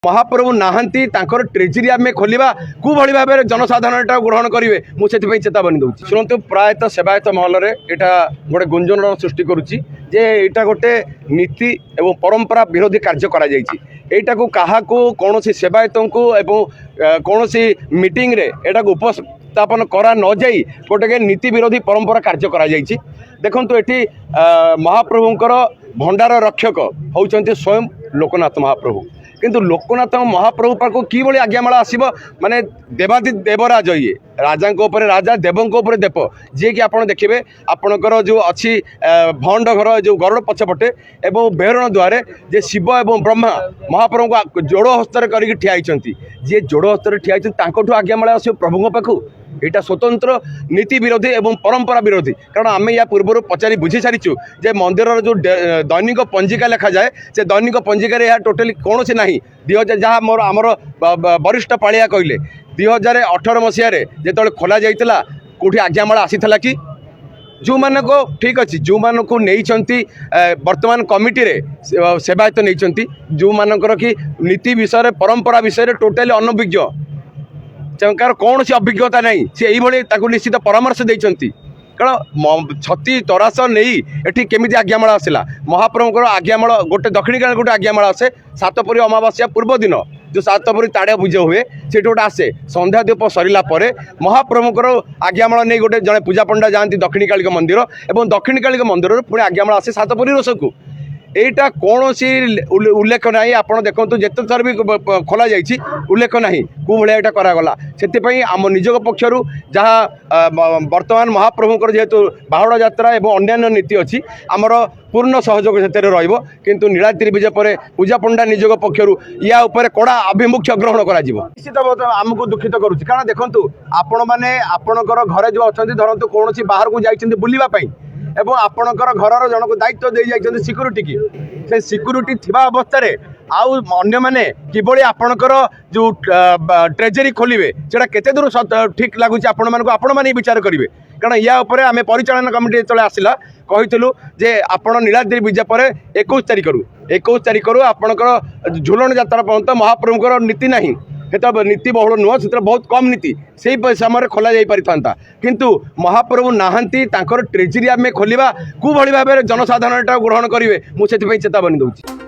महाप्रभु नहांती treasury आम खोलिया कुभली भाव में जनसाधारण ग्रहण करेंगे मुझे चेतावनी दूसरी शुणु प्रायतः सेवायत महल में यहाँ गोटे गुंजन सृष्टि करुच्ची जे यहाँ गोटे नीति एवं परंपरा विरोधी कार्य करा को क्या कौन सेवायत को कौन मीटिंग रे एटा उपस्थापन करा न जाई गोटे नीति विरोधी परंपरा कार्य करा देखु ये महाप्रभुंकर भंडार रक्षक होउचंती स्वयं लोकनाथ महाप्रभु किंतु लोकनाथ महाप्रभु पाक कि आज्ञामाला आसब माने देवादि देवराज ये राजा राजा देवों देव जी कि आप देखिए आपणकर जो अच्छी भंड घर जो गरुड़ पछपटे एवं बेहरण द्वारे जे शिव एवं ब्रह्मा महाप्रभु को जोड़ हस्तर कर ठिया जी जोड़ हस्तर ठिया आज्ञामाला आस प्रभु पाखु यहाँ स्वतंत्र नीति विरोधी एवं परंपरा विरोधी कारण आम या पूर्व पचारि बुझी सारीचु जे मंदिर जो दैनिक पंजिका लिखा जाए से दैनिक पंजिकार यह टोटाली कौन से ना 2000 जहाँ मोर आमर वरिष्ठ पालिया कहले 2018 मसीह जो खोल जाता कौटी आज्ञामाला आसीला कि जो मान को ठीक अच्छे जो मान को नहीं वर्तमान कमिटी रे सेवायत नहीं जो मानकर कि नीति विषय परंपरा विषय टोटाली अनभिज्ञ चंकार कौन सी अभिज्ञता नहीं सी यही निश्चित परामर्श देती कारण छती तरास नहीं एटी केमी आज्ञामाला आसला महाप्रभुଙ୍କର आज्ञामाला गोटे दक्षिणी काल गोटे आज्ञामाला आसे सातपुरी अमावास्या पूर्व दिन जो सातपुरी ताड़िया पूजा हुए से गोटे आसे संध्या दीप सरला महाप्रभुଙ୍କର आज्ञामाला नहीं गोटे जड़े पूजा पंडा जाती दक्षिणी कालिक मंदिर और दक्षिणी कालिक मंदिर पुणी आज्ञामाला आसे सातपुरी रोषकू एटा कौन सी उल्लेख ना आप देखो जिते थर भी खोल जाइए उल्लेख ना कौ भाया यहाँ करागला से आम निज पक्षर जहाँ वर्तमान महाप्रभुंर जेहेतु बाहुड़ा यात्रा और अन्य नीति अच्छी आमर पूर्ण सहयोग से किंतु नीलाद्रि विजय पर पूजा पंडा निजोग पक्षर या उपर कड़ा आभिमुख्य ग्रहण कर निश्चित आमको दुखित करुच्ची कारण देखूँ आपण मैंने आपणकर घरे जो अच्छा धरतु कौन बाहर को जाइए बुलापाई एवं आपणकर घर जन को दायित्व दे जाइए सिक्यूरीटी की से सिक्यूरीटी थिबा अवस्था आउ अन्य माने किबोली आपणकर जो ट्रेजरी खोलिबे सेटा केते दूर ठीक लगुच आपण मानको आपण माने विचार करिवे कारण या ऊपर आमे परिचालन कमिटी चले आसिला कहितलु जे आपण नीलाद्रि विजय पर 21 तारिख रु आपणकर झुलन यात्रा पर्यंत महाप्रभुकर नीति नाही नीति बहुल नुह से बहुत कम नीति से समय खोल जाता किंतु महाप्रभु नहांती ट्रेजरी आम खोलिया कुभली भाव में जनसाधारण ग्रहण करेंगे मुझे चेतावनी दूसरी।